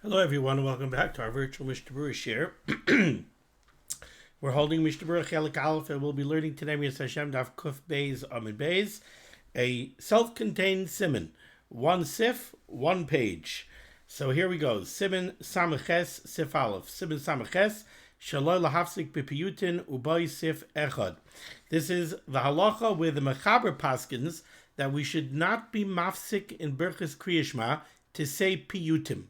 Hello everyone and welcome back to our virtual Mishnah Berurah share. We're holding Mishnah Berurah Chelik Aleph and we'll be learning today Mitzvah Hashem Daf Kuf Beis Amid Beis, a self-contained Siman. One sif, one page. So here we go. Siman Samaches Sif Aleph. Siman Samaches Shaloi Lahafsik B'Piyutin Ubay Sif Echad. This is the halachah where the Mechaber paskins that we should not be mafsik in Birchas Krias Shema to say piyutim.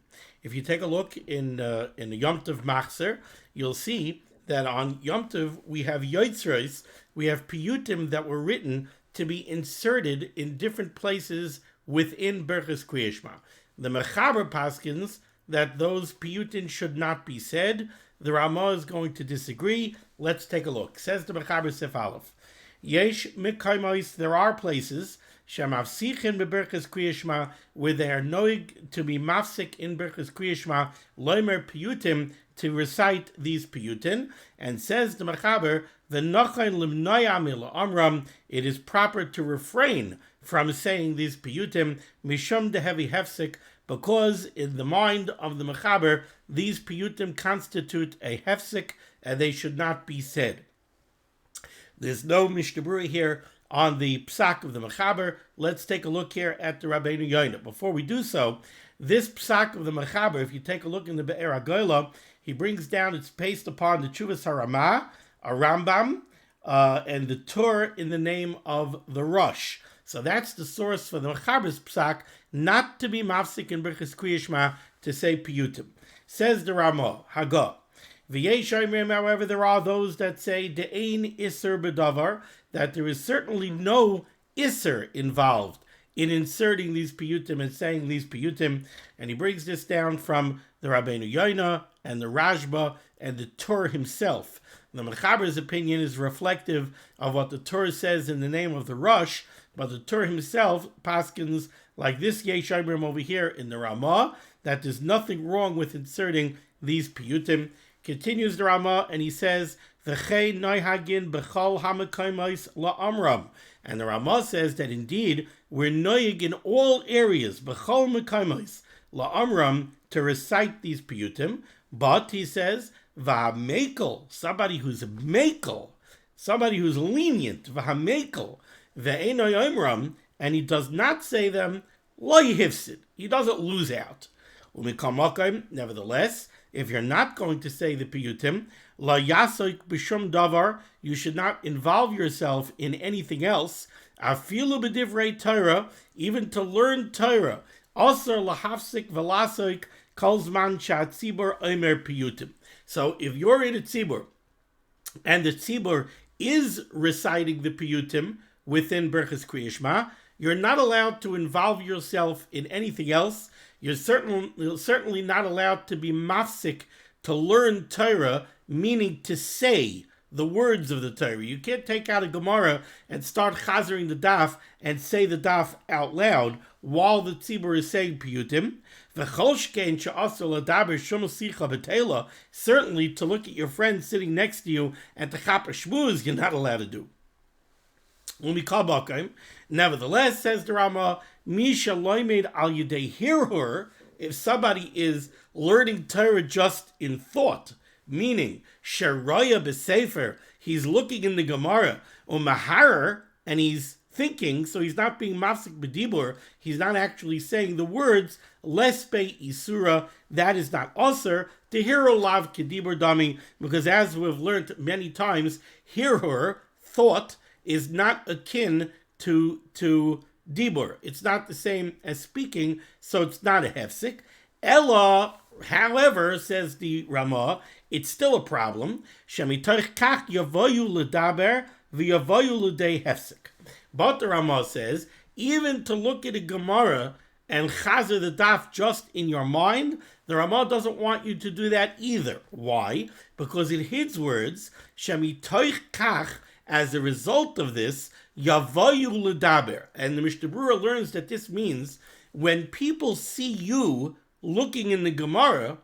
If you take a look in the Yom Tov Machzer, you'll see that on Yom Tov we have yotzros, we have piyutim that were written to be inserted in different places within Birchas Krias Shema. The Mechaber paskins that those piyutim should not be said. The Ramah is going to disagree. Let's take a look. Says the Mechaber Sif Aleph. Yesh mikaymois, there are places Shemavsichin beBirchas Krias Shema where they are noig to be mafsik in Birchas Krias Shema loimer piyutim to recite these piyutim, and says the Mechaber the nochain limnoya mila amram, it is proper to refrain from saying these piyutim mishum dehevi hefsik, because in the mind of the Mechaber these piyutim constitute a hefsik and they should not be said. There's no Mishnah Berurah here on the psak of the Mechaber. Let's take a look here at the Rabbeinu Yoina. Before we do so, this psak of the Mechaber, if you take a look in the Be'er HaGoyla, he brings down, it's based upon the Tshuvas HaRamah, a Rambam, and the Torah in the name of the Rosh. So that's the source for the Mechaber's psak, not to be mafsik in Birchas Krias Shema to say piyutim. Says the Ramah, Hagah. However, there are those that say de'ein iser b'davar, that there is certainly no iser involved in inserting these piyutim and saying these piyutim, and he brings this down from the Rabbeinu Yoina and the Rashba and the Torah himself. The Mechaber's opinion is reflective of what the Torah says in the name of the Rosh, but the Torah himself paskins like this Yeshayim over here in the Ramah, that there's nothing wrong with inserting these piyutim. Continues the Ramah and he says, "V'chei noihagin b'chol hamakoymos la'amram," and the Ramah says that indeed we're noyig in all areas b'chol makoymos la'amram to recite these piyutim. But he says, "V'hamekel," somebody who's mekel, somebody who's lenient, "V'hamekel ve'enoi omram," and he does not say them lo yihifsid, he doesn't lose out. Umikol makom, nevertheless, if you're not going to say the piyutim, la yasoik b'shum davar, you should not involve yourself in anything else. Afilu b'divrei Torah, even to learn Torah. Asar lahafsik v'lasoik kol zman she'atzibur omer piyutim. So if you're in a tzibur, and the tzibur is reciting the piyutim within Birchas Krias Shema, you're not allowed to involve yourself in anything else. You're certainly not allowed to be mafsik, to learn Torah, meaning to say the words of the Torah. You can't take out a Gemara and start chazering the daf and say the daf out loud while the tzibur is saying piyutim. Certainly to look at your friend sitting next to you and to chap a shmuz, you're not allowed to do. Nevertheless, says the Rama, Misha loimed al yudei hirhur, if somebody is learning Torah just in thought, meaning sheraya b'sefer, he's looking in the Gemara, umaharer, and he's thinking, so he's not being mafsik b'dibur, he's not actually saying the words, lespe isura, that is not aser, to hiro lav kedibur dami, because as we've learned many times, hirhur, thought, is not akin to dibur. It's not the same as speaking, so it's not a hefsik. Ella, however, says the Ramah, it's still a problem. Shemitarch kach yavoyu ledaber v'yavoyu l'dei hefsik. But the Ramah says, even to look at a Gemara and chazer the daf just in your mind, the Ramah doesn't want you to do that either. Why? Because in his words, shemitarch kach, as a result of this, yavayu ledaber, and the Mishnah Berurah learns that this means when people see you looking in the Gemara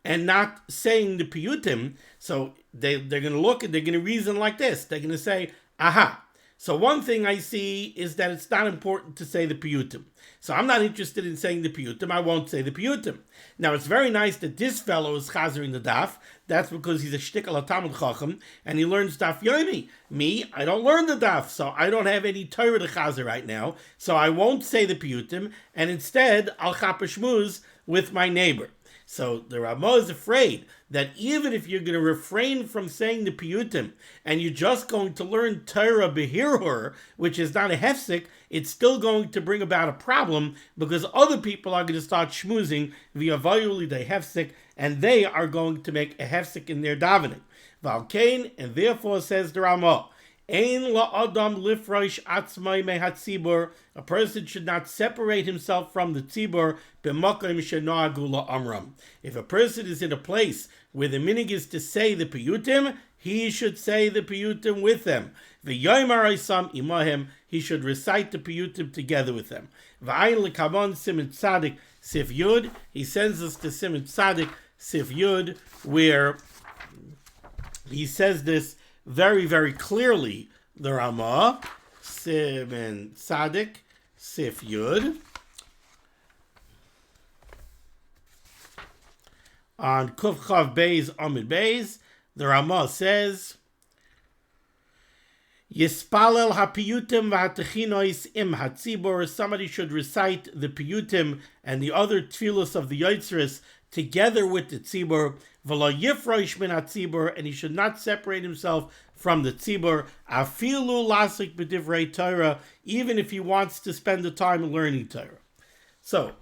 and not saying the piyutim, so they're going to look and they're going to reason like this. They're going to say, aha, So one thing I see is that it's not important to say the piyutim. So I'm not interested in saying the piyutim. I won't say the piyutim. Now it's very nice that this fellow is chazering the daf. That's because he's a shtickle Talmud Chacham and he learns daf yomi. Me, I don't learn the daf, so I don't have any Torah to chazer right now. So I won't say the piyutim, and instead I'll chapashmuz with my neighbor. So the Ramah is afraid that even if you're going to refrain from saying the piyutim and you're just going to learn Torah behirhur, which is not a hefsek, it's still going to bring about a problem because other people are going to start shmuzing via vayuli de hefsek, and they are going to make a hefsek in their davening. Valkain, and therefore says the Ramah, Ein la adam lifrosh atzmai mehatzibur. A person should not separate himself from the tzibur b'makom shenagu la'amram. If a person is in a place where the minig is to say the piyutim, he should say the piyutim with them. V'yoymar isam imahem. He should recite the piyutim together with them. V'ayin l'kavon Siman Tzadik Sif Yud. He sends us to Siman Tzadik Sif Yud, where he says this very, very clearly. The Ramah, Siman Tzadik Sif Yud, on Kuf Chav Beis Amid Beis, the Ramah says, Yispalel ha-piyutim v'ha-techinois im ha-tzibor. Somebody should recite the piyutim and the other tefillos of the Yotzres together with the tzibor, v'lo yifrosh min ha-tzibor, and he should not separate himself from the tzibor, afilu lasik b'divrei Torah, even if he wants to spend the time learning Torah. So,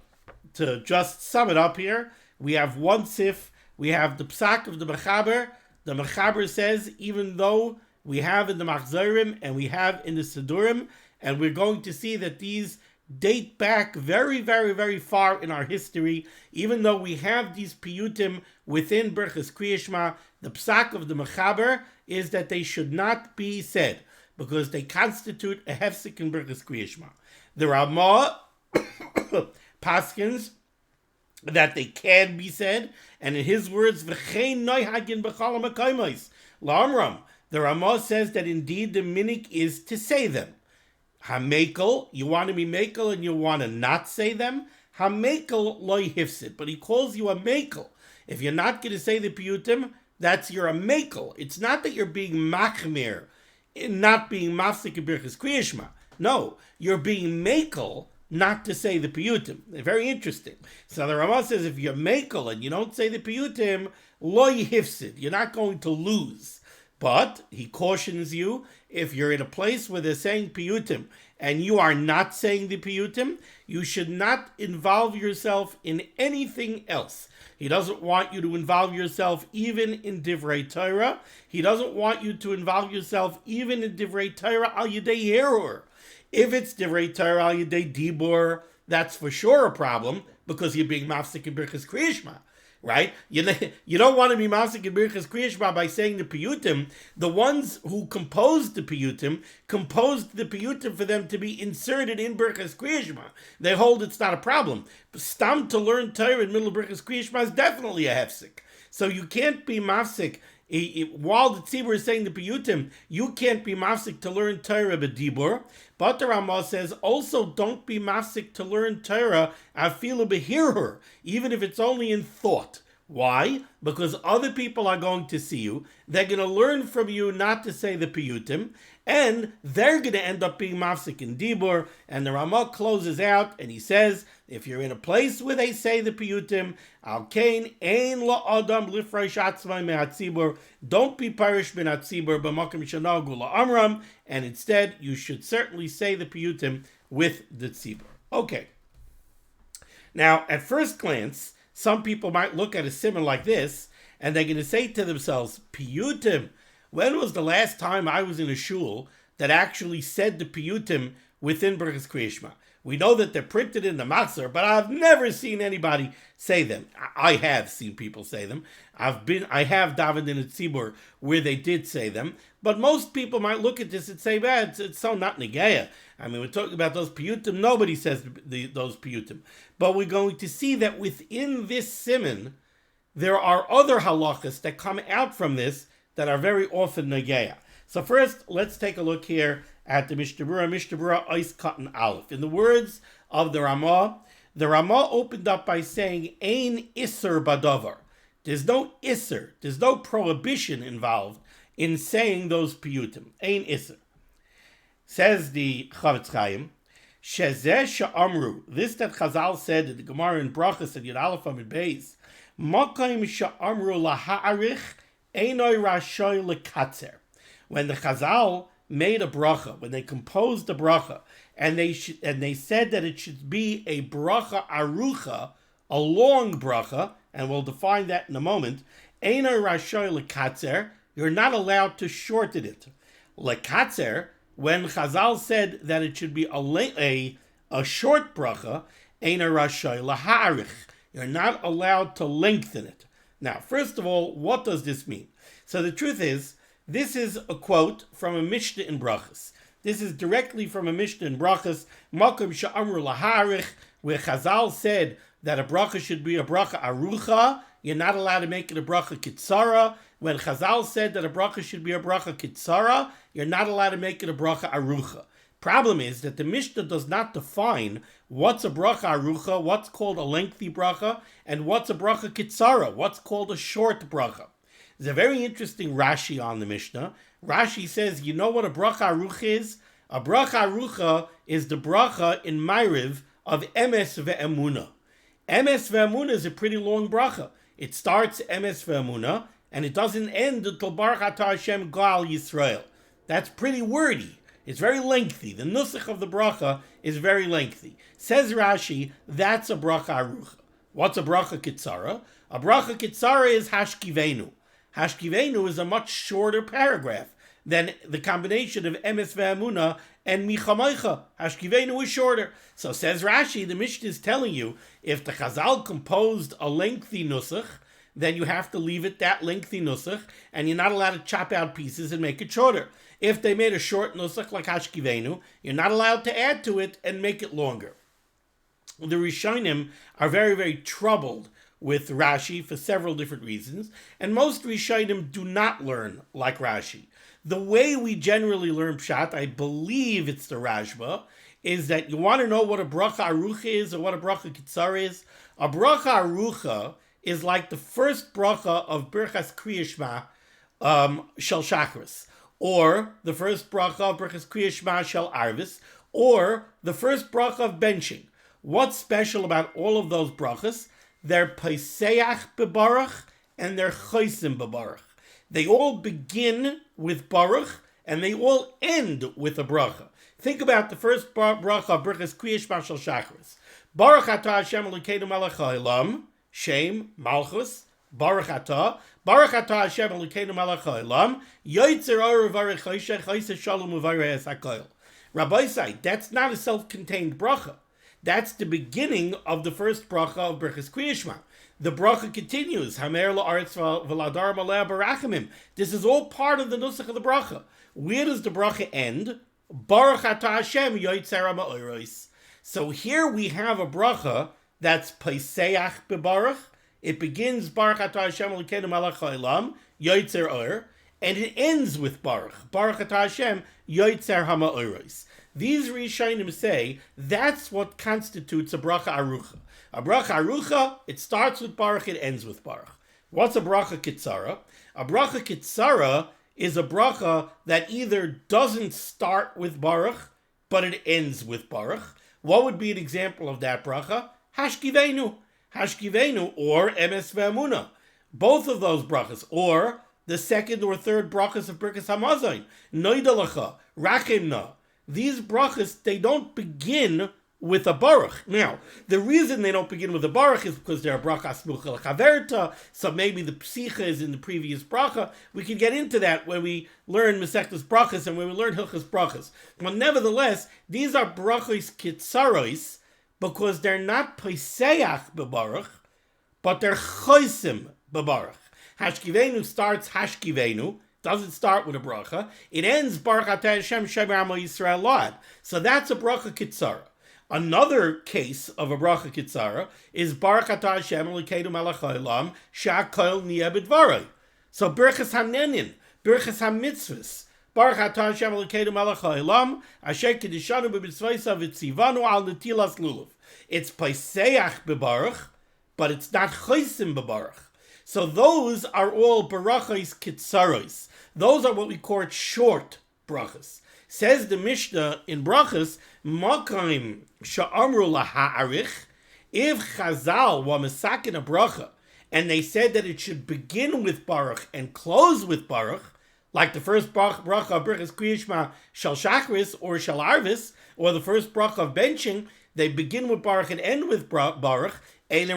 to just sum it up here, we have one sif, we have the psak of the Mechaber. The Mechaber says, even though we have in the Machzorim and we have in the Sidurim, and we're going to see that these date back very, very, very far in our history, even though we have these piyutim within Birchas Krias Shema, the psak of the Mechaber is that they should not be said, because they constitute a hefsek in Birchas Krias Shema. The Ramah paskins that they can be said, and in his words, v'chein noihagin b'chol ha'makoymos la'amram. The Ramah says that indeed the minik is to say them. Hamekel, you want to be mekel and you want to not say them. Hamekel loy hifsid, but he calls you a mekel. If you're not going to say the piyutim, you're a mekel. It's not that you're being machmir, not being mafsik in Birchas Krias Shema. No, you're being mekel not to say the piyutim. Very interesting. So the Ramah says if you're mekel and you don't say the piyutim, loy hifsid, you're not going to lose. But he cautions you, if you're in a place where they're saying piyutim and you are not saying the piyutim, you should not involve yourself in anything else. He doesn't want you to involve yourself even in divrei Torah. He doesn't want you to involve yourself even in divrei Torah al yedei heror. If it's divrei Torah al yedei dibur, that's for sure a problem because you're being mafsik in Birchas Krias Shema. Right? You don't want to be mafsik in Birchas Krias Shema by saying the piyutim. The ones who composed the piyutim for them to be inserted in Birchas Krias Shema. They hold it's not a problem. Stam to learn Torah in the middle of Birchas Krias Shema is definitely a hefsek. So you can't be mafsik. While the tzibur is saying the piyutim, you can't be mafsik to learn Torah b'dibur. But the Ramah says also don't be mafsik to learn Torah afilu b'hirhur, even if it's only in thought. Why? Because other people are going to see you. They're going to learn from you not to say the piyutim, and they're going to end up being mafsik in dibur. And the Ramah closes out and he says, if you're in a place where they say the piyutim, al kain ein la adam lifrosh atzmai mehatzibur, don't be parish bin hatzibur b'makom shenagu la'amram, and instead you should certainly say the piyutim with the tzibur. Okay. Now, at first glance, some people might look at a siman like this, and they're going to say to themselves, piyutim, when was the last time I was in a shul that actually said the piyutim within Birchas Krias Shema? We know that they're printed in the Matzor, but I've never seen anybody say them. I have seen people say them. I have davened in a tzibur where they did say them, but most people might look at this and say, man, it's so not negeya. I mean, we're talking about those piyutim. Nobody says those piyutim. But we're going to see that within this siman, there are other halachas that come out from this that are very often negeya. So first, let's take a look here at the Mishnah Berurah. Mishnah Berurah Ois Katan Aleph. In the words of the Ramah opened up by saying, Ein Isser Badavar. There's no Isser, there's no prohibition involved in saying those piyutim. Ein Isser. Says the Chavetz Chaim, Shezeh Sha'amru, this that Chazal said in the Gemara in Brachas and Yud Aleph Amud Beis, Makayim Sha'amru laha'arich einoi rashoy lekatzer. When the Chazal made a bracha, when they composed a bracha, and they said that it should be a bracha arucha, a long bracha, and we'll define that in a moment, einoi rashoy lekatzer, you're not allowed to shorten it. Lekatzer, when Chazal said that it should be a short bracha, einoi rashoy laha'arich, you're not allowed to lengthen it. Now, first of all, what does this mean? So the truth is, this is a quote from a Mishnah in Brachas. This is directly from a Mishnah in Brachas, Makom Sha'amru Laharich, where Chazal said that a bracha should be a bracha arucha. You're not allowed to make it a bracha kitzara. When Chazal said that a bracha should be a bracha kitzara, you're not allowed to make it a bracha arucha. Problem is that the Mishnah does not define what's a bracha arucha, what's called a lengthy bracha, and what's a bracha kitzara, what's called a short bracha. There's a very interesting Rashi on the Mishnah. Rashi says, you know what a bracha arucha is? A bracha arucha is the bracha in Ma'ariv of emes ve'emuna. Emes ve'emuna is a pretty long bracha. It starts emes ve'emuna, and it doesn't end until Baruch Atah Hashem Gal Yisrael. That's pretty wordy. It's very lengthy. The nusach of the bracha is very lengthy. Says Rashi, that's a bracha arucha. What's a bracha kitzara? A bracha kitzara is hashkivenu. Hashkivenu is a much shorter paragraph than the combination of emes ve'amuna and michamaycha. Hashkivenu is shorter. So says Rashi, the Mishnah is telling you, if the Chazal composed a lengthy nusach, then you have to leave it that lengthy nusach, and you're not allowed to chop out pieces and make it shorter. If they made a short nusach like hashkivenu, you're not allowed to add to it and make it longer. The Rishonim are very, very troubled with Rashi for several different reasons, and most Rishonim do not learn like Rashi. The way we generally learn Pshat, I believe it's the Rashba, is that you want to know what a bracha arucha is or what a bracha kitzar is. A bracha arucha is like the first bracha of Birchas Krias Shema shel Shachris, or the first bracha of Birchas Krias Shema shel Arvis, or the first bracha of benching. What's special about all of those brachas? They're Peiseach bebarach and they're Chosim bebarach. They all begin with baruch and they all end with a bracha. Think about the first bracha of Birchas Krias Shema shel Shachris. Baruch atah Hashem Elokeinu melech haolam, Shem, Malchus, Baruch atah Hashem Elokeinu melech haolam, Yoitzer or uvarech choshech, Choiseh shalom uvarech hakoil. Rabbi say, that's not a self-contained bracha. That's the beginning of the first bracha of Birchas Krias Shema. The bracha continues. Hamer la'aretz v'ladar maleh barachamim. This is all part of the nusach of the bracha. Where does the bracha end? Baruch atah Hashem yoitzer ha'ma'oros. So here we have a bracha that's peiseach bebaruch. It begins Baruch atah Hashem Elokeinu melech haolam yoitzer or, and it ends with Baruch atah Hashem yoitzer ha'ma'oros. These Rishonim say that's what constitutes a bracha arucha. A bracha arucha, it starts with Baruch, it ends with Baruch. What's a bracha kitzara? A bracha kitzara is a bracha that either doesn't start with Baruch, but it ends with Baruch. What would be an example of that bracha? Hashkivenu. Hashkivenu or emes ve'amuna. Both of those brachas, or the second or third brachas of Birkas Hamazon. Noidalacha, Rachimna. These brachas, they don't begin with a baruch. Now, the reason they don't begin with a baruch is because they're a bracha smucha l'chaverta, so maybe the psicha is in the previous bracha. We can get into that when we learn Masechtas Brachas and when we learn Hilchas Brachas. But nevertheless, these are brachos kitzaros because they're not peiseach bebaruch, but they're chosim bebaruch. Hashkivenu starts hashkivenu, doesn't start with a bracha. It ends Baruch atah Hashem Shemer Amo Yisrael Lad. So that's a bracha kitzara. Another case of a bracha kitzara is Baruch atah Hashem Elokeinu melech haolam she'akol niyeh b'dvaroi. So Birchas HaNenin, Birchas HaMitzvos, Baruch atah Hashem Elokeinu melech ha'olam, asher kedishanu b'mitzvosav v'tzivanu al netilas lulav. It's Paisayach bebaruch, but it's not Chosim bebaruch. So those are all barachos kitzaros. Those are what we call short brachas. Says the Mishnah in brachas, Makaim sha'amru laha'arich, if Chazal were mesakin a bracha, and they said that it should begin with Baruch and close with Baruch, like the first bracha of Birchas Krias Shema shel Shachris or shel Arvis, or the first bracha of benching, they begin with Baruch and end with Baruch. You're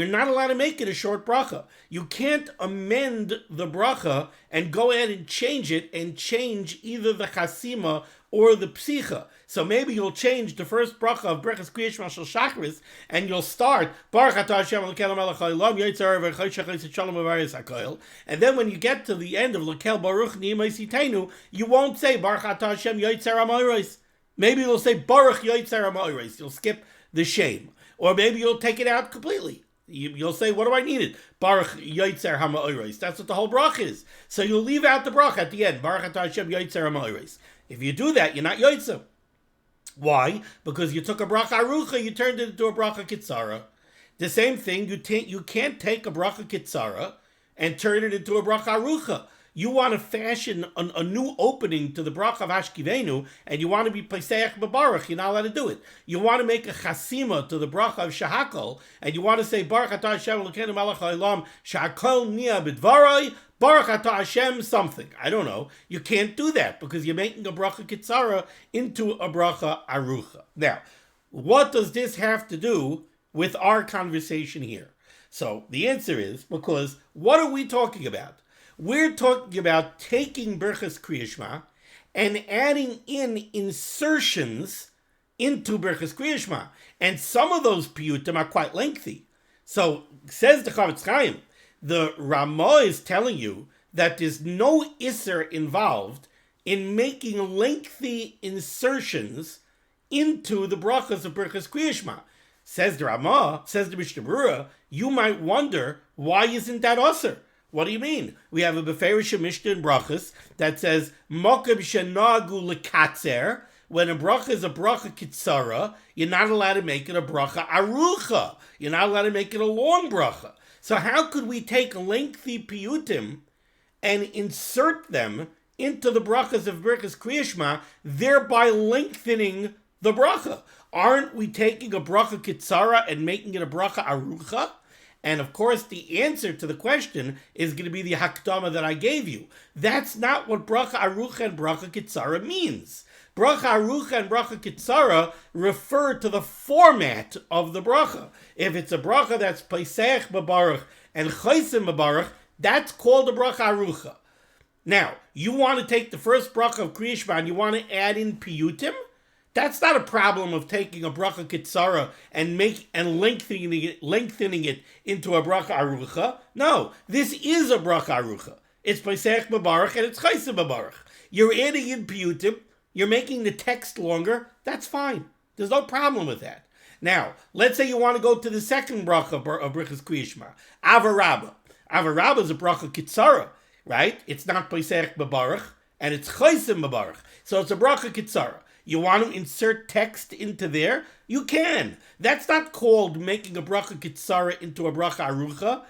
not allowed to make it a short bracha. You can't amend the bracha and go ahead and change it and change either the chasima or the psicha. So maybe you'll change the first bracha of Birchas Krias Shema shel Shachris and you'll start Baruch atah Hashem Elokeinu melech ha'olam yotzar v'choshev chesed shalom v'varis hakoil. And then when you get to the end of Lekel Baruch Ni'imos Yiteinu, you won't say Baruch atah Hashem yotzar ha'moros. Maybe you'll say Baruch yotzar ha'moros. You'll skip the shame. Or maybe you'll take it out completely. You'll say, what do I need it? Baruch yotzar ha'moros. That's what the whole bracha is. So you'll leave out the bracha at the end. Baruch atah Hashem yotzar ha'moros. If you do that, you're not yotzar. Why? Because you took a bracha arucha, you turned it into a bracha kitzara. The same thing, you can't take a bracha kitzara and turn it into a bracha arucha. You want to fashion a new opening to the bracha of Hashkivenu, and you want to be Pesach B'Baruch, you're not allowed to do it. You want to make a chasima to the bracha of Shahakol, and you want to say, Baruch atah Hashem Elokeinu melech ha'olam, Shahakol nia b'dvaroi, Baruch atah Hashem something. I don't know. You can't do that, because you're making a bracha kitzara into a bracha arucha. Now, what does this have to do with our conversation here? So, the answer is, because what are we talking about? We're talking about taking Birchas Krias Shema and adding in insertions into Birchas Krias Shema. And some of those piyutim are quite lengthy. So, says the Chavetz Chaim, the Ramah is telling you that there's no isser involved in making lengthy insertions into the brachas of Birchas Krias Shema. Says the Ramah, says the Mishnah Berurah, you might wonder, why isn't that usser? What do you mean? We have a Beferish Mishnah in brachas that says, Mokem shenagu lekatzer. When a bracha is a bracha kitzara, you're not allowed to make it a bracha arucha. You're not allowed to make it a long bracha. So how could we take lengthy piyutim and insert them into the brachas of Birchas Krias Shema, thereby lengthening the bracha? Aren't we taking a bracha kitzara and making it a bracha arucha? And of course, the answer to the question is going to be the hakdama that I gave you. That's not what bracha arucha and bracha kitzara means. Bracha arucha and bracha kitzara refer to the format of the bracha. If it's a bracha that's Pesach b'baruch and Chosim b'baruch, that's called a bracha arucha. Now, you want to take the first bracha of Krias Shema and you want to add in piyutim? That's not a problem of taking a bracha kitzara and lengthening it into a bracha arucha. No, this is a bracha arucha. It's Pesach b'baruch and it's Chosim b'baruch. You're adding in piyutim. You're making the text longer. That's fine. There's no problem with that. Now, let's say you want to go to the second bracha of Birchas Krias Shema, Avarabba. Avarabba is a bracha kitzara, right? It's not Pesach b'baruch and it's Chosim b'baruch. So it's a bracha kitzara. You want to insert text into there? You can. That's not called making a bracha kitzara into a bracha arucha.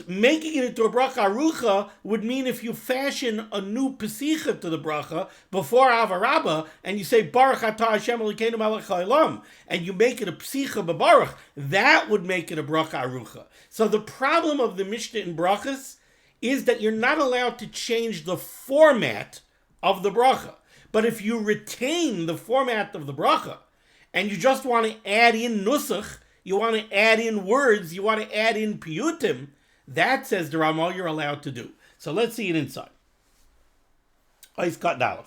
Making it into a bracha arucha would mean if you fashion a new pesicha to the bracha before Avarabba and you say Baruch atah Hashem Elokeinu melech ha'olam and you make it a pesicha b'baruch, that would make it a bracha arucha. So the problem of the Mishnah in brachas is that you're not allowed to change the format of the bracha. But if you retain the format of the bracha and you just want to add in nusach, you want to add in words, you want to add in piyutim, that, says the Ramah, you're allowed to do. So let's see it inside. Ois kat dalef.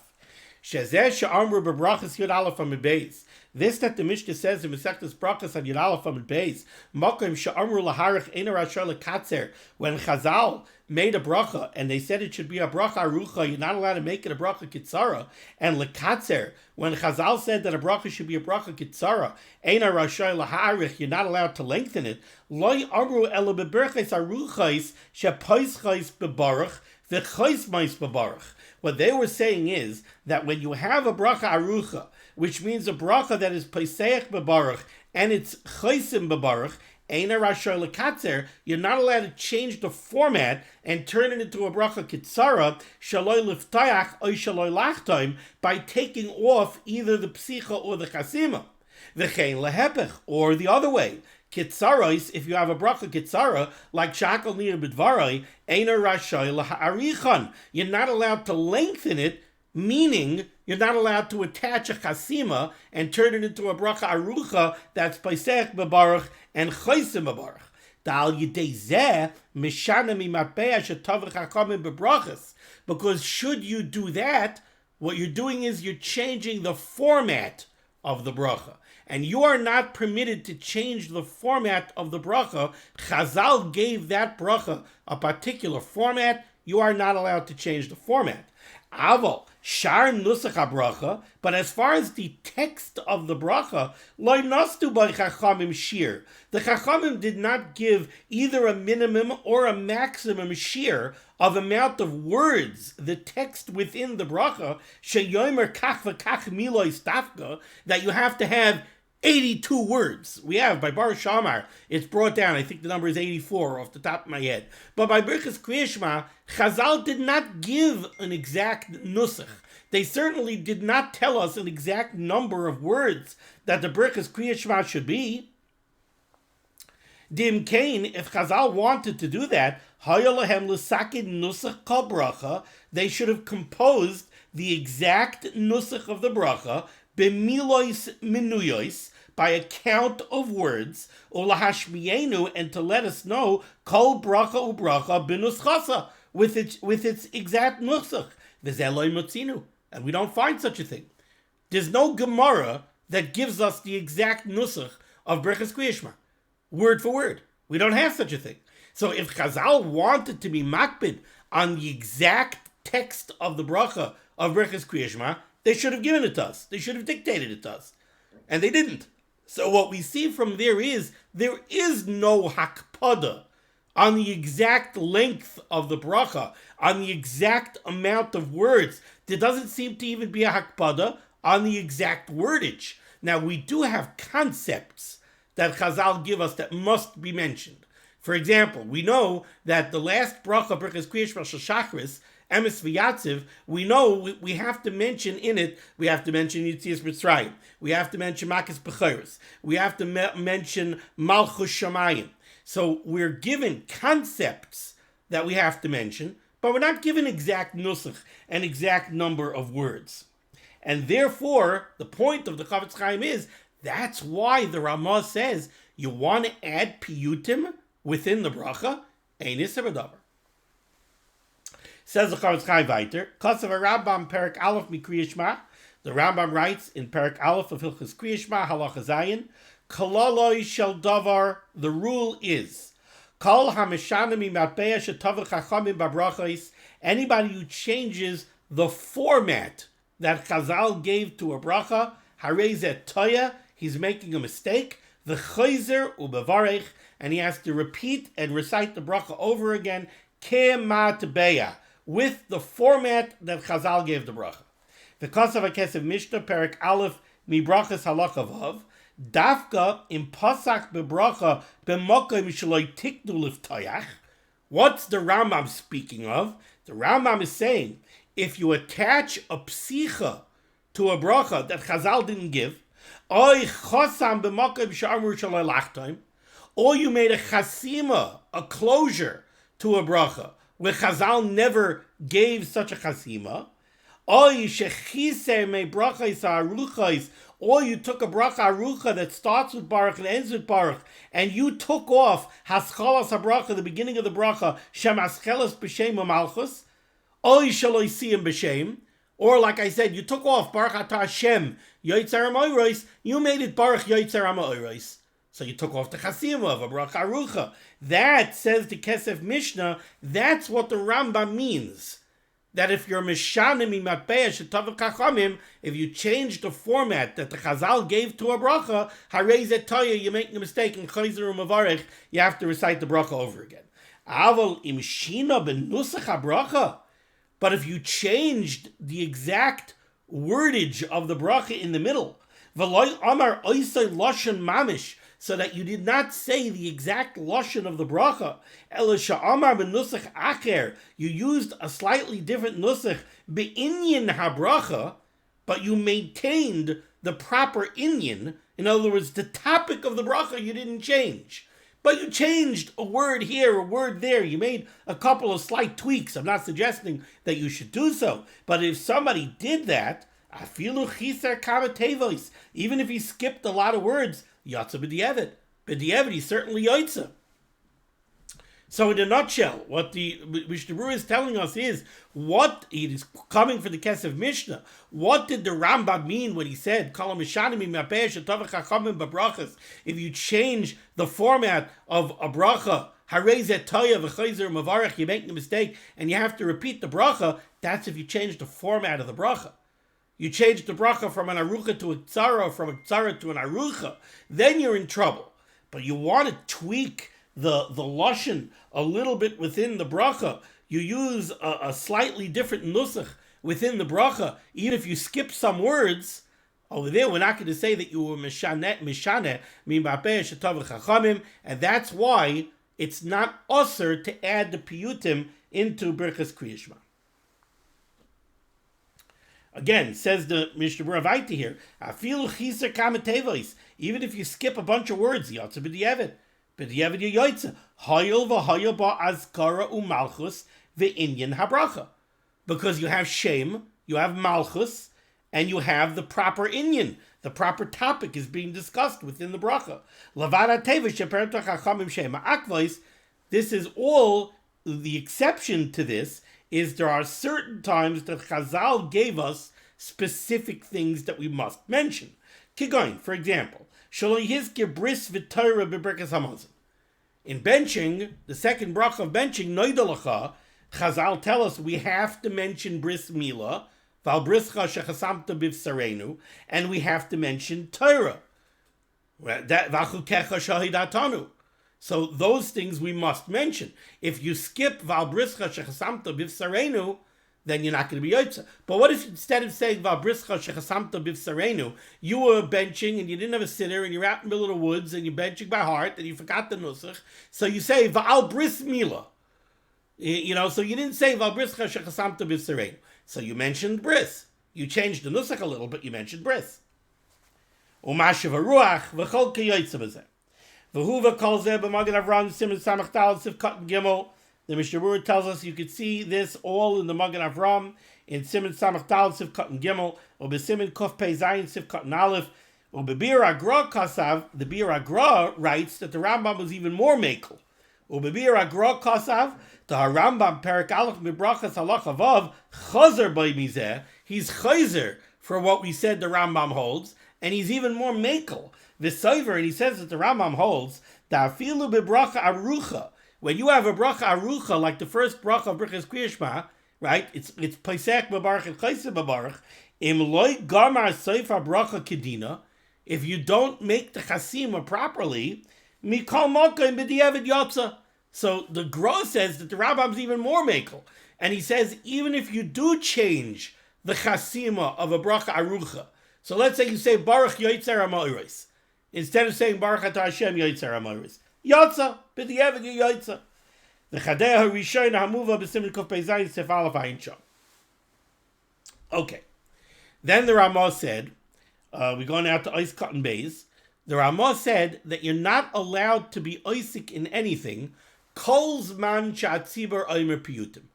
Shezeh she'amru b'brachas yud aleph amid beis. This that the Mishnah says in Masechtas Brachas on Yud Aleph Amud Beis, Mokem she'amru laharich eina rasha lekatzer. When Chazal made a bracha and they said it should be a bracha arucha, you're not allowed to make it a bracha kitzara. And lekatzer, when Chazal said that a bracha should be a bracha kitzara, eina rasha laharich, you're not allowed to lengthen it. Loi amru ela beberches aruchais shepoischais bebaruch. v'chois mais b'baruch. What they were saying is that when you have a bracha arucha, which means a bracha that is peiseach b'baruch and it's choisim b'baruch, Eina Rasha Lekatzer, you're not allowed to change the format and turn it into a bracha kitzara, shaloi liftayach or shaloi lachtaim, by taking off either the psicha or the chasima. V'chein lehepech, or the other way. Kitzaros, if you have a bracha kitzara, like shakal nir b'dvarai, Eina Rasha Leha'arichan, you're not allowed to lengthen it, meaning you're not allowed to attach a chasima and turn it into a bracha arucha that's paisech b'baruch and choisim b'baruch. Dal yidei zeh mishana mimatbea shetavach hakamim b'brachas. Because should you do that, what you're doing is you're changing the format of the bracha. And you are not permitted to change the format of the bracha. Chazal gave that bracha a particular format. You are not allowed to change the format. Aval, shar nusach bracha, but as far as the text of the bracha, loy nastu by chachamim shir. The chachamim did not give either a minimum or a maximum shir of amount of words, the text within the bracha, sheyomer kach v'kach miloi stafka, that you have to have 82 words. We have, by Baruch Shamar, it's brought down, I think the number is 84 off the top of my head. But by Birchas Krias Shema, Chazal did not give an exact nusach. They certainly did not tell us an exact number of words that the Birchas Krias Shema should be. Dim Kain, if Chazal wanted to do that, Hayalahem l'sakid nusach kol bracha, they should have composed the exact nusach of the bracha, b'milois minuyois, by a count of words, ulahashmienu, and to let us know kol bracha ubracha b'nuschasa, with its exact nusach. V'zeloi motzinu, and we don't find such a thing. There's no Gemara that gives us the exact nusach of Birchas Krias Shema, word for word. We don't have such a thing. So if Chazal wanted to be makbid on the exact text of the bracha of Birchas Krias Shema, they should have given it to us. They should have dictated it to us. And they didn't. So what we see from there is no hakpada on the exact length of the bracha, on the exact amount of words. There doesn't seem to even be a hakpada on the exact wordage. Now, we do have concepts that Chazal give us that must be mentioned. For example, we know that the last bracha, Birchas Krias Shachris, Emes v'Yatziv, we know we have to mention in it, we have to mention Yitzias Mitzrayim, we have to mention Makas Bechoros, we have to mention Malchus Shamayim. So we're given concepts that we have to mention, but we're not given exact nusach, an exact number of words. And therefore, the point of the Chavetz Chaim is, that's why the Ramah says, you want to add piyutim within the bracha, ein iser b'davar. Says the Chavetz Chaim weiter, Kosav Rambam Perak Aleph Krias Shema. The Rambam writes in Perak Aleph of Hilchos Krias Shema, Halacha Zayin, Kalaloi shel davar. The rule is, Kol hamishana mimatbea shetavach chachamim babrachos. Anybody who changes the format that Chazal gave to a bracha, harei zeh toya, he's making a mistake. The chayzer ubevarech, and he has to repeat and recite the bracha over again, kematbeya, with the format that Chazal gave the bracha. The Kosav HaKesef Mishnah Perak Aleph Mibrachas Halacha Vav, Dafka im Pasach bebracha b'mokom sheloi tiknu liftayach. What's the Rambam speaking of? The Rambam is saying, if you attach a psicha to a bracha that Chazal didn't give, oy chosam b'mokom she'amru sheloi lachtaim, or you made a chasima, a closure to a bracha, where Chazal never gave such a chasima, or you took a bracha arucha that starts with baruch and ends with baruch, and you took off haschalas habracha, the beginning of the bracha, shem haschelas b'shem u'malchus, or b'shem, or like I said, you took off baruch atah Hashem yoitzer ha'moros, you made it baruch yoitzer ha'moros. So you took off the chasima of a bracha arucha. That, says the Kesef Mishnah, that's what the Rambam means. That if you're mishanim imatbeya shetavach chachamim, if you change the format that the Chazal gave to a bracha, harei zeh toya, you're making a mistake, in chayzer u'mavarech, you have to recite the bracha over again. Aval im shina benusach habracha, But if you changed the exact wordage of the bracha in the middle, v'loy amar oisay lashon mamish, so that you did not say the exact lashon of the bracha, ela sha'amar b'nusach acher, you used a slightly different nusach be'inyan habracha, but you maintained the proper inyan. In other words, the topic of the bracha you didn't change. But you changed a word here, a word there. You made a couple of slight tweaks. I'm not suggesting that you should do so. But if somebody did that, afilu chisar kama tevos, even if he skipped a lot of words, yotza b'di'evet. B'di'evet, he's certainly yotza. So in a nutshell, what the Mishnah Berurah is telling us is, what it is coming for the Kesef Mishnah. What did the Rambam mean when he said, if you change the format of a bracha, you make a mistake and you have to repeat the bracha, that's if you change the format of the bracha. You change the bracha from an arucha to a tzara, from a tzara to an arucha, then you're in trouble. But you want to tweak the lashon a little bit within the bracha. You use a slightly different nusach within the bracha. Even if you skip some words, over there we're not going to say that you were mishaneh min ba'peh shetav chachamim, and that's why it's not osur to add the piyutim into Birchas Krias Shema. Again, says the Mishnah Berurah here, afilu chisar kama tevos, even if you skip a bunch of words, yotza b'di'evet. B'di'evet yoytza. Hayol v'hayol ba azkara u'malchus ve'inyan habracha. Because you have shem, you have malchus, and you have the proper inyan. The proper topic is being discussed within the bracha. Lavada tevish sheperto chachamim shema akvos. This is all, the exception to this is there are certain times that Chazal gave us specific things that we must mention. Kigoin, for example, Shaloi hizkir bris v'Torah b'Birchas Hamazon. In benching, the second bracha of benching, noidalacha, Chazal tell us we have to mention bris milah, val brischa shechasamta bivsarenu, and we have to mention Torah. Vachukecha shahidatanu. So those things we must mention. If you skip val brischa shechasamta bivsarenu, then you're not going to be yotza. But what if instead of saying val brischa shechasamta bivsarenu, you were benching and you didn't have a sitter and you're out in the middle of the woods and you're benching by heart and you forgot the nusach, so you say val bris milah. So you didn't say val brischa shechasamta bivsarenu. So you mentioned bris. You changed the nusach a little, but you mentioned bris. Umashiv haruach v'chol k'yotza b'zeh. V'huva kol zeh b'magen Avram Siman Samach Dal Sivkat Gimel. The Mishnah Berurah tells us you could see this all in the Magen Avram, in Siman Samach Dal Sivkat Gimel, or B'Siman Kuf Pei Zayin Sivkat Aleph, or B'Bir Agra Kasav. The Bir Agra writes that the Rambam was even more makel. Or B'Bir Agra Kasav, the Rambam Perak Aleph Mibrachas Halachah Vav Chazer By Mizeh. He's chazer for what we said the Rambam holds, and he's even more makel. V'Sover, and he says that the Rambam holds that afilu b'bracha arucha. When you have a bracha arucha, like the first bracha of Birchas Krias Shema, right? It's Pesach b'barach and Chayse b'barach. Im loy gamar seifa bracha kedina. If you don't make the chasima properly, mikol mokim b'di'evet yotza. So the Gra says that the Rambam's even more makel, and he says even if you do change the chasima of a bracha arucha, so let's say you say baruch yotzer ha'moros instead of saying baruch atah Hashem yotzer ha'moros. Yotza, b'di'evet yotza. The Chadei HaRishon HaMuva b'Siman Kuf Pei Zayin Sif Aleph Ayin Sham. Okay. Then the Ramah said, we're going out to Ois Cotton Bays. The Ramah said that you're not allowed to be oisik in anything, kol zman she'atzibur omer piyutim.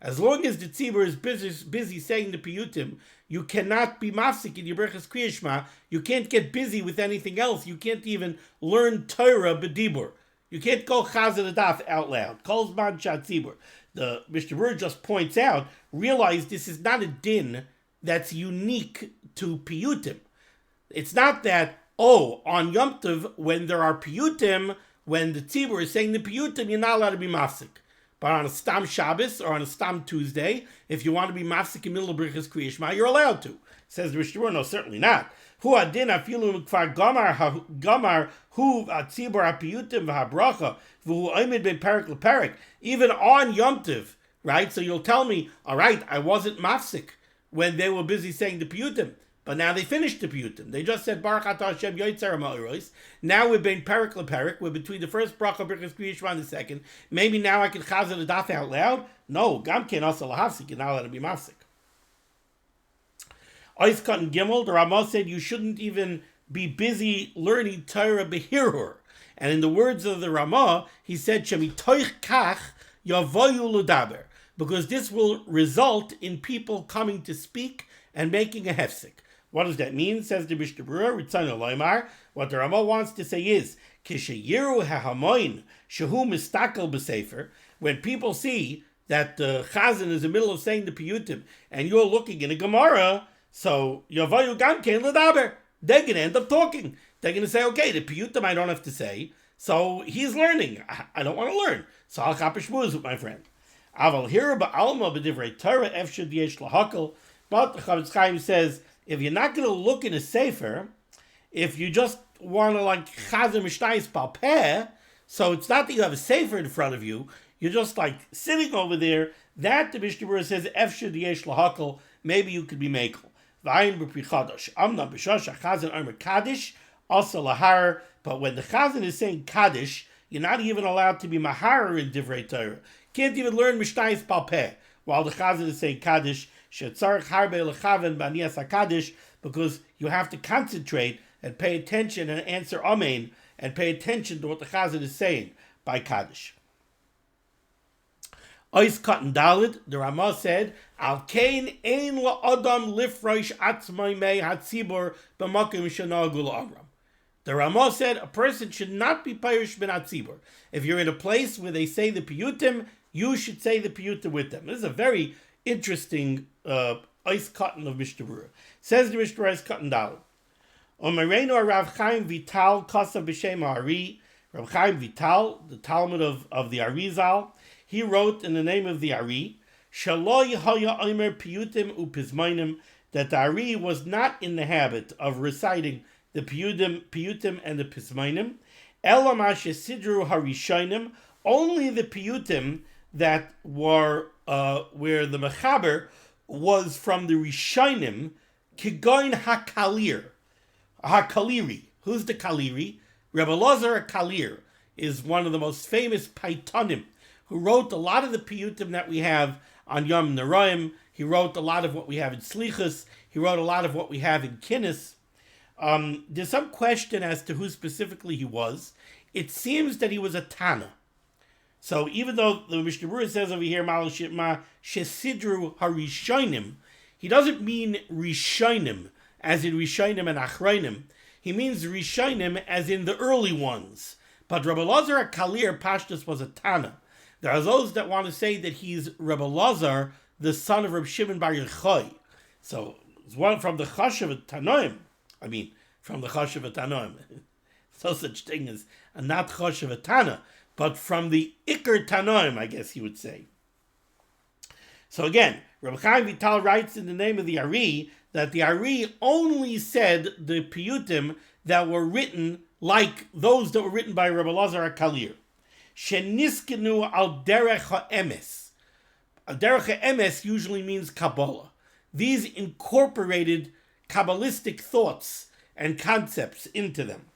As long as the tzibur is busy saying the piyutim, you cannot be mafsik in your Birchas Krias Shema. You can't get busy with anything else. You can't even learn Torah b'dibur. You can't go chazer daf out loud. Kol zman she'atzibur. The Mishnah Berurah just points out, realize this is not a din that's unique to piyutim. It's not that, on Yom Tov, when there are piyutim, when the tzibur is saying the piyutim, you're not allowed to be mafsik. But on a Stam Shabbos or on a Stam Tuesday, if you want to be mafsik in the middle of Birchas Krias Shema, you're allowed to. Says the Mishnah Berurah, no, certainly not. Hu adin afilu kfar gamar hu atzibur hapiyutim v'habracha v'hu oimid ben perik leperik. Even on Yom Tov, right? So you'll tell me, all right, I wasn't mafsik when they were busy saying the piyutim, but now they finished the piyutim. They just said Baruch Atah Hashem Yoitzer Ha'Ma'oros. Now we're being perik leperik. We're between the first bracha of Birchas Krias Shema and the second. Maybe now I can chazer the daf out loud. No, gam ken asa lahafsik. You're not allowed to be mafsik. Ois Katan Gimel, the Ramah said you shouldn't even be busy learning Torah behirur. And in the words of the Ramah, he said, Shemitoich kach yavoyu ludaber, because this will result in people coming to speak and making a hefsek. What does that mean? Says the Mishnah Berurah, Ritzana Loimar. What the Ramah wants to say is, Kishayiru hahamoin shehu mistakel b'sefer, when people see that the chazan is in the middle of saying the piyutim, and you're looking in a Gemara, so yavoyu gam kein ludaber. They're going to end up talking. They're going to say, okay, the piyutim I don't have to say, so he's learning. I don't want to learn. So I'll chapish with my friend. Aval here ba'alma b'divrei Torah efshad yesh lahakol. But the Chavetz Chaim says, if you're not going to look in a sefer, if you just want to like chazer mishnayis pal peh, so it's not that you have a sefer in front of you, you're just like sitting over there, that the Mishnah Berurah says, efshad yesh lahakol, maybe you could be mekel. V'ayin b'pri chadash. Amna b'shosh ha'chazan omer kaddish, also lahar, but when the chazan is saying kaddish, you're not even allowed to be mahar in divrei Torah. Can't even learn mishnayis pal peh while the chazan is saying kaddish. Shetzarich harbe lechaven b'aniyas hakaddish, because you have to concentrate and pay attention and answer amen and pay attention to what the chazan is saying by kaddish. Ois Katan Dalid, the Ramah said, Al kain ein la'adam lifrosh atzmai mei hatzibur b'makim shenagul amram. The Ramah said a person should not be pirish ben hatzibur. If you're in a place where they say the piyutim, you should say the piyutim with them. This is a very interesting Ois Katan of Mishnah Berurah. Says the Mishnah Berurah Ois Katan Dalid. Omerenu Rav Chaim Vital Kasa b'shem Ari. Rav Chaim Vital, the Talmud of the Arizal, he wrote in the name of the Ari, Shaloi haya omer piyutim upizmainim, that the Ari was not in the habit of reciting the piyutim and the pizmainim, ela shesidru harishainim, only the piyutim that were where the mechaber was from the rishainim, kigoin hakaliri. Who's the kaliri? Rebbe Elazar Kalir is one of the most famous paitonim, who wrote a lot of the piyutim that we have on Yom Naraim. He wrote a lot of what we have in Slichus. He wrote a lot of what we have in Kinnis. There's some question as to who specifically he was. It seems that he was a Tana. So even though the Mishnah Berurah says over here, Ma shesidru harishonim, he doesn't mean rishonim, as in rishonim and achronim. He means rishonim as in the early ones. But Rebbe Elazar Kalir Pashtus was a Tana. There are those that want to say that he's Rebbe Elazar, the son of Reb Shimon Bar Yochai. So it's one from the Chashav Tanoim. From the Chashav Tanoim. There's no such thing as a not Chashav Tana, but from the Iker Tanoim, I guess you would say. So again, Reb Chaim Vital writes in the name of the Ari that the Ari only said the piyutim that were written like those that were written by Rebbe Elazar Kalir. Sheniskenu al derech ha'emes. Derech ha'emes usually means Kabbalah. These incorporated Kabbalistic thoughts and concepts into them.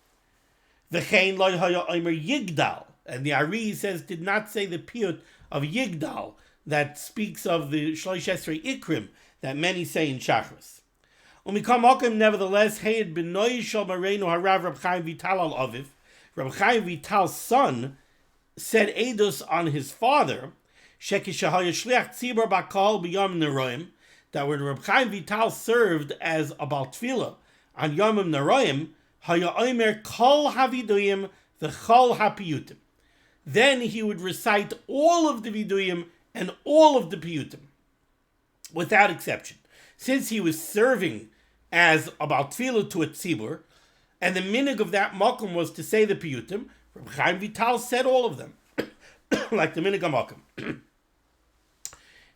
V'chein lo haya omer yigdal. And the Ari says did not say the piyut of yigdal that speaks of the Shlosh Esrei Ikrim that many say in Shachris. Umikam Okim, nevertheless, Hayed b'noi shal Mareinu harav Reb Chaim Vital al Aviv. Reb Chaim Vital's son said edus on his father, Shekishahaya Shliach Tzibur Bakal B'Yom Neroim, that when Reb Chaim Vital served as a Bal Tefillah on Yom Neroim, Haya Omer Kol HaViduyim V'Chol HaPiyutim. Then he would recite all of the Viduyim and all of the Piyutim, without exception. Since he was serving as a Bal Tefillah to a Tzibur, and the minig of that makom was to say the Piyutim, Reb Chaim Vital said all of them, like the minig makom.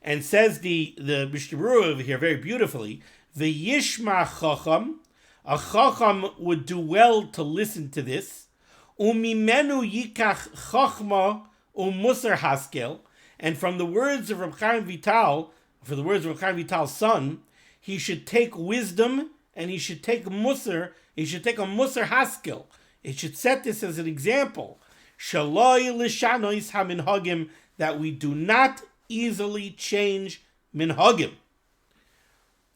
And says the Mishnah Berurah over here very beautifully, the Yishma Chacham, a Chacham would do well to listen to this, umimenu yikach chachma umusar haskel, And from the words of Reb Chaim Vital, for the words of Reb Chaim Vital's son, he should take wisdom and he should take musar. He should take a musar haskel. He should set this as an example. Shaloi l'shanois haminhagim, that we do not easily change minhagim.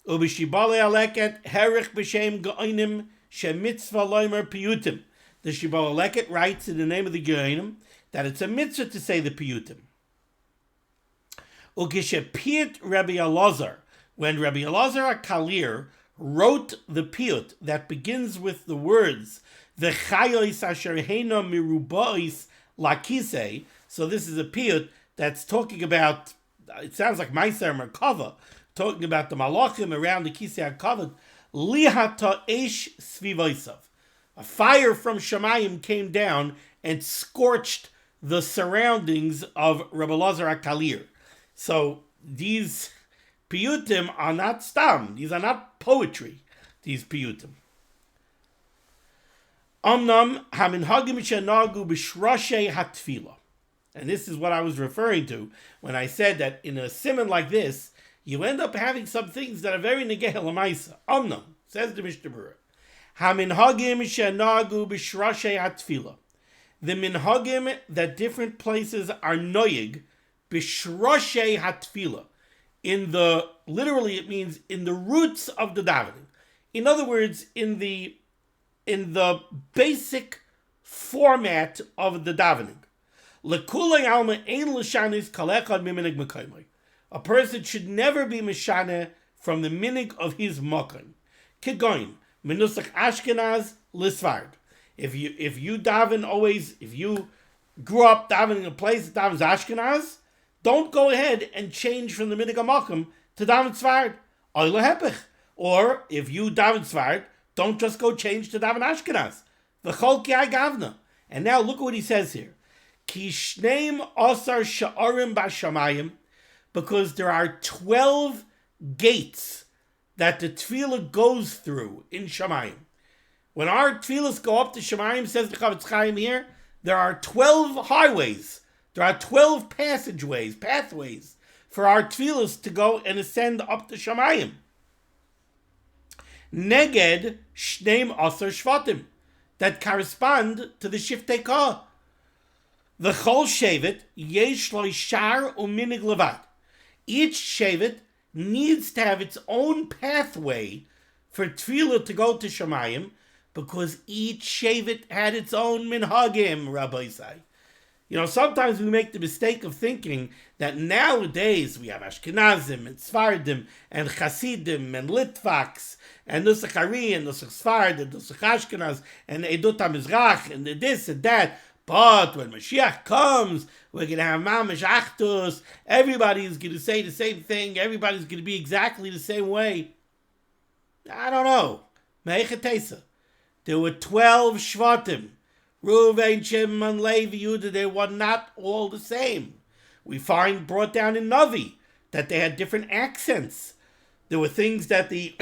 Ubishibale aleket herich b'shem ga'onim shemitzvah loimer piyutim. The Shibboleh Leket writes in the name of the Geonim that it's a mitzvah to say the piyutim. Ukishepiyut Rabbi Elazar, when Rabbi Elazar HaKalir wrote the piyut that begins with the words V'chayois asher heina mirubais lakise. So this is a piyut that's talking about, it sounds like Meiser Merkava, talking about the malachim around the kisei hakavod. Lihata eish svivoisav. A fire from Shemayim came down and scorched the surroundings of Rabbi Elazar HaKalir. So these piyutim are not stam. These are not poetry, these piyutim. Omnam haminhagim shenagu b'shrashei hatfila. And this is what I was referring to when I said that in a siman like this, you end up having some things that are very negeh l'maisa. Omnam, says the Mishnah Berurah. Haminhagim shenagu b'shrashei hatfila. The minhagim that different places are noyig b'shrashei hatfila. In the, literally it means in the roots of the davening. In other words, in the basic format of the davening. Lekulei alma ein l'shanis kalechad miminig mekayimai. A person should never be mishane from the minig of his makom. Kegoin minusach Ashkenaz l'svard. If you daven always, if you grew up davening in a place that davens Ashkenaz, don't go ahead and change from the minig makom to daven Svard. Oile hepech. Or if you daven Svard, don't just go change to daven Ashkenaz. V'chol ki gavna. And now look at what he says here. Ki shneim osar sha'arim b'shamayim, because there are 12 gates that the tefillah goes through in Shamayim. When our tefillahs go up to Shamayim, says the Chavetz Chaim here, there are 12 highways. There are 12 pathways for our tefillahs to go and ascend up to Shamayim. Neged shneim asar shvatim, that correspond to the shiftei kah. The chol shevet yesh lo shar uminig levad. Each shevet needs to have its own pathway for tefillah to go to Shamayim, because each shevet had its own minhagim, Rabbi Isai. You know, sometimes we make the mistake of thinking that nowadays we have Ashkenazim and Sfardim and Chasidim and Litvaks and Nusach Ari and Nusach Sfard and Nusach Ashkenaz and Edut HaMizrach and this and that. But when Mashiach comes, we're going to have Mamash Achdus. Everybody's going to say the same thing. Everybody's going to be exactly the same way. I don't know. Me'echetesa. There were 12 Shvatim. Reuven, Shimon, Levi, Yehuda, they were not all the same. We find brought down in Navi that they had different accents. There were things that the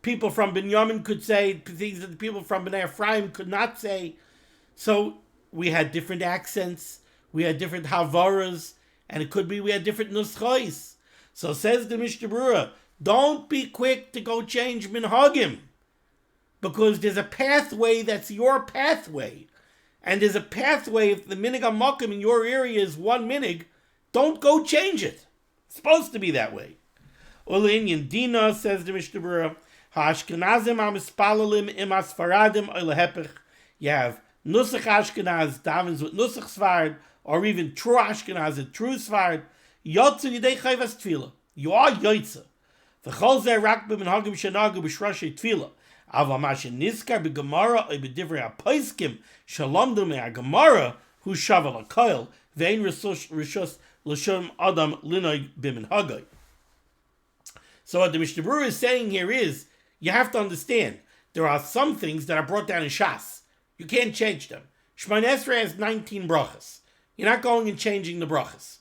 people from Binyamin could say, things that the people from Bnei Ephraim could not say. So we had different accents, we had different havaras, and it could be we had different nuschos. So says the Mishnah Berurah, don't be quick to go change minhagim, because there's a pathway that's your pathway. And there's a pathway, if the minig makom in your area is one minig, don't go change it. It's supposed to be that way. Ulin Dina, says the Mishnah Berurah, Ha'ashkenazim ha'mispalalim im asfaradim oilehepech. You have Nusach Ashkenaz davens with Nusach Sfard, or even true Ashkenaz and true Sfard. Yotze yidei chayvas tefillah. You are yotze. V'chol zeh rak b'minhagim shenagu b'shrashei tefillah. Ava mashe nizkar b'gemara or b'divrei hapoiskim shalomdu me'agemara hu shavel hakoil ve'ein rishus l'shom adam linoy b'minhagay. So what the Mishnah Berurah is saying here is, you have to understand, there are some things that are brought down in Shas. You can't change them. Shemona Esrei has 19 brachas. You're not going and changing the brachas,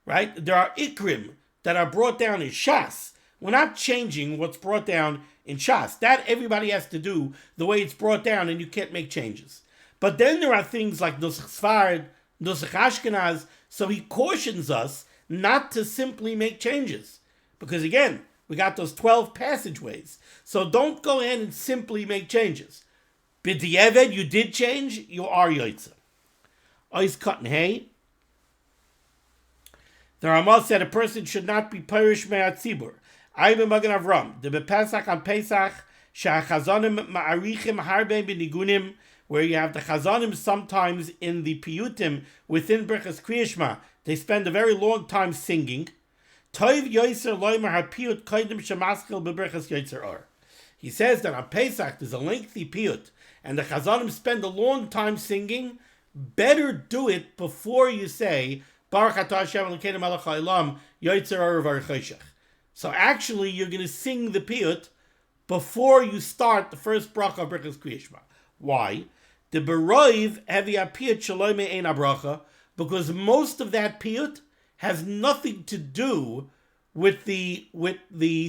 right? There are ikrim that are brought down in Shas. We're not changing what's brought down in Shas. That everybody has to do the way it's brought down, and you can't make changes. But then there are things like Nusach Sfard, Nusach Ashkenaz, so he cautions us not to simply make changes. Because again, we got those 12 passageways. So don't go in and simply make changes. B'di'eved, you did change, you are Yoitza. Ois Cotton Hay. The Ramah said a person should not be Perish Me'at Tzibur. Ayvim Magen Avram. The Bepesach on Pesach, Sha'achazonim Ma'arichim Harbe B'nigunim, where you have the Chazonim sometimes in the piyutim within Birchas Krias Shema. They spend a very long time singing. Toiv Yoiser Loimer HaPiyut Koidim Shemaskil B'Birchas Yoitzer Or. He says that on Pesach there's a lengthy piyut, and the Chazonim spend a long time singing. Better do it before you say Baruch Atah Hashem Elokeinu Melech Haolam Yoitzer Or V'Archoshech. So actually you're going to sing the piyut before you start the first bracha of Birchas Krias Shema. Why? The beroiv heavy a piyut shaloi me'ein abracha, because most of that piyut has nothing to do with the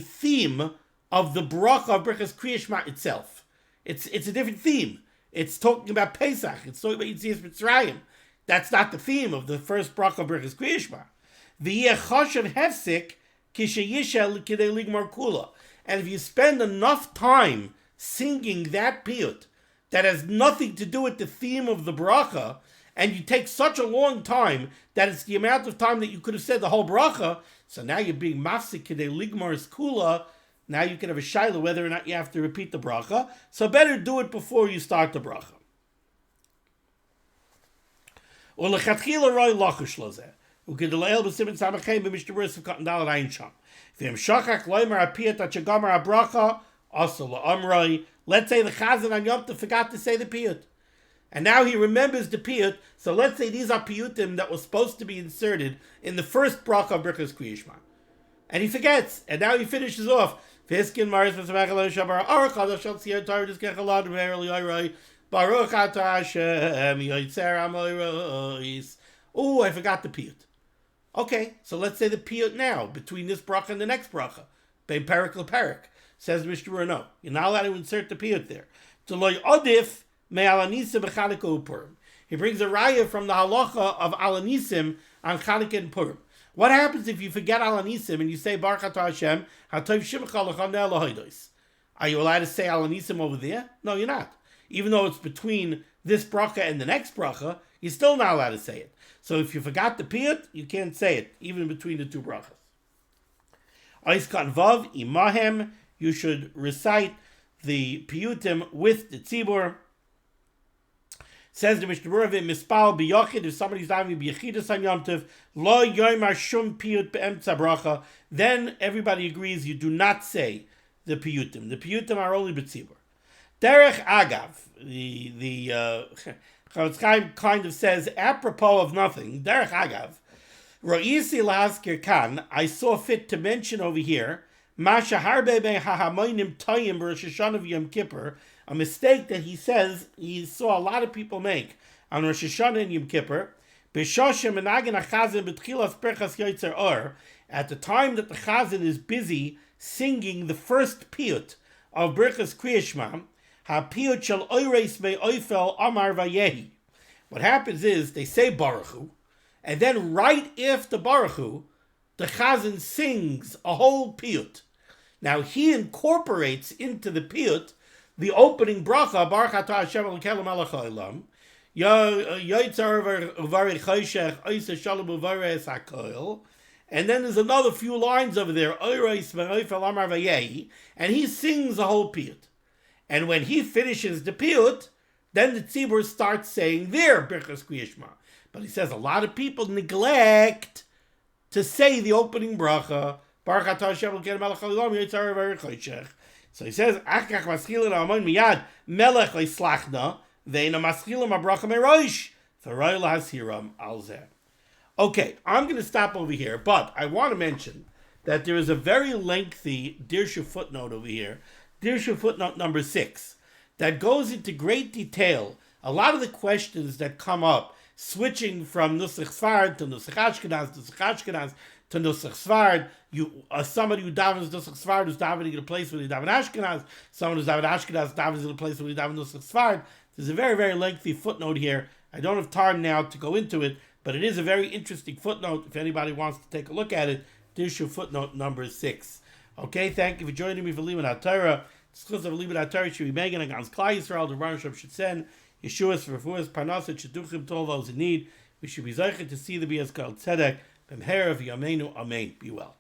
theme of the bracha of Birchas Krias Shema itself. It's a different theme. It's talking about Pesach. It's talking about Yitzias Mitzrayim. That's not the theme of the first bracha of Birchas Krias Shema. The yechoshev hefsik kishayishel kidei ligmar kula. And if you spend enough time singing that piyut that has nothing to do with the theme of the bracha, and you take such a long time that it's the amount of time that you could have said the whole bracha, so now you're being mafsik kidei ligmar's kula. Now you can have a shaila whether or not you have to repeat the bracha. So better do it before you start the bracha. Ulechatchila roi lachush lozeh. Ukedeleil b'simin samachem b'Mishnah Berurah Sivkatan Daled Ayin Sham. V'im shachach loimer apiyat atchagamar abracha also la'amroi. Let's say the Chazan on Yom Tov forgot to say the piyut, and now he remembers the piyut. So let's say these are piyutim that were supposed to be inserted in the first bracha of Birchas Krias Shema, and he forgets, and now he finishes off. Fiskin Maris v'samachal shabar arachad shal tziyar tar diskechalad v'erli oiroi baruch atah Hashem yoitzer amoiros. Oh, I forgot the piyut. Okay, so let's say the piyut now between this bracha and the next bracha. Bein perik leperik. Says Mishnah Berurah, no, you're not allowed to insert the piyut there. T'loy odif me'alanisim b'Chanukah u'Purim. He brings a raya from the halachah of alanisim on Chanukah and Purim. What happens if you forget alanisim and you say Baruch Atah Hashem Hatov Shimcha L'Chanei L'Hodos? Are you allowed to say alanisim over there? No, you're not. Even though it's between this bracha and the next bracha, you're still not allowed to say it. So if you forgot the piyut, you can't say it, even between the two brachas. Oiskan Vav Imahem. You should recite the piyutim with the tzibur. Says the Mishnah Berurah, mispal b'yochid, if somebody's diving b'yechidus on Yom Tov, lo yoymar shum piyut be'emtza bracha, then everybody agrees you do not say the piyutim. The piyutim are only b'tzibur. Derech agav, the Chavetz Chaim kind of says, apropos of nothing, derech agav, ro'isi la'azkir kan, I saw fit to mention over here, Masha harbe be hahamoinim toyim Rosh Hashanah v'Yom Kippur, a mistake that he says he saw a lot of people make on Rosh Hashanah and Yom Kippur. B'shoshem menagin hachazan b'tchilas Birchas Yoitzer Or, at the time that the chazan is busy singing the first piyut of Birchas Krias Shema, ha-piyut shel oireis me'oifel amar vayehi. What happens is they say Baruch Hu, and then right after Baruch Hu, the chazan sings a whole piyut. Now he incorporates into the piyut the opening bracha, Baruch Atah Hashem Elokeinu Melech Haolam, Yoitzer V'Archoshech Oiseh Shalom U'Vares HaKol, and then there's another few lines over there, Oireis Me'oifel Amar Vayehi, and he sings the whole piyut. And when he finishes the piyut, then the tzibur starts saying their Birchas Krias Shema. But he says a lot of people neglect to say the opening bracha, Baruch Atah Hashem Elokeinu Melech Haolam Yoitzer V'Archoshech. So he says, Achkach maschilin amon miyad melech leislachna ve'ina maschilim abracha meroish v'roi lahasiram al zeh. Okay, I'm going to stop over here, but I want to mention that there is a very lengthy Dirshu footnote over here, Dirshu footnote number 6, that goes into great detail a lot of the questions that come up, switching from Nusach Sfard to Nusach Ashkenaz to Nusach Sfard. Somebody who davens Nusach Sfard is davening in a place where they daven Ashkenaz. Someone who's daven Ashkenaz davens in a place where they daven Nusach Sfard. There's a very, very lengthy footnote here. I don't have time now to go into it, But it is a very interesting footnote. If anybody wants to take a look at it, Dirshu footnote number 6. Okay, thank you for joining me for limud HaTorah. Discuss of limud HaTorah should be megan against Klal Yisrael. The Rosh should send Yeshua's refuahs parnasa sheduchim to all those in need. We should be zeicher to see the Bias Kal Tzedek. B'mhera v'yameinu amen. Be well.